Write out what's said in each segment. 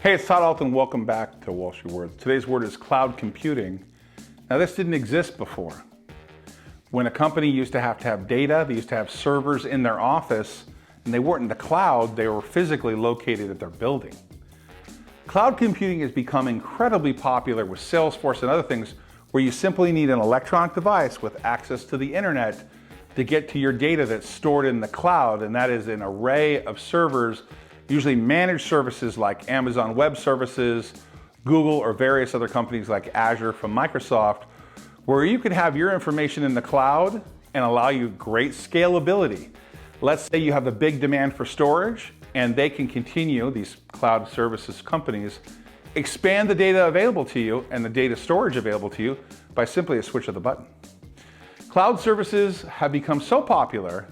Hey, it's Todd Ault and welcome back to Wall Street Words. Today's word is cloud computing. Now, this didn't exist before. When a company used to have data, they used to have servers in their office, and they weren't in the cloud, they were physically located at their building. Cloud computing has become incredibly popular with Salesforce and other things where you simply need an electronic device with access to the internet to get to your data that's stored in the cloud, and that is an array of servers, usually managed services like Amazon Web Services, Google, or various other companies like Azure from Microsoft, where you could have your information in the cloud and allow you great scalability. Let's say you have a big demand for storage and they can continue, these cloud services companies, expand the data available to you and the data storage available to you by simply a switch of the button. Cloud services have become so popular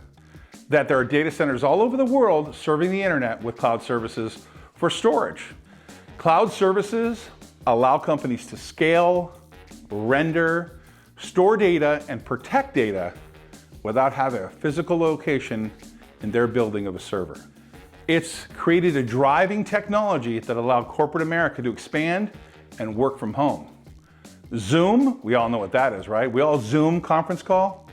that there are data centers all over the world serving the internet with cloud services for storage. Cloud services allow companies to scale, render, store data, and protect data without having a physical location in their building of a server. It's created a driving technology that allowed corporate America to expand and work from home. Zoom, we all know what that is, right? We all Zoom conference call,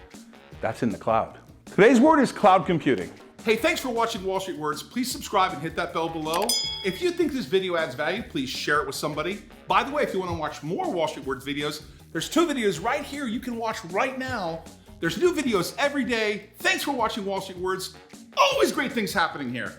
that's in the cloud. Today's word is cloud computing. Hey, thanks for watching Wall Street Words. Please subscribe and hit that bell below. If you think this video adds value, please share it with somebody. By the way, if you want to watch more Wall Street Words videos, there's 2 videos right here you can watch right now. There's new videos every day. Thanks for watching Wall Street Words. Always great things happening here.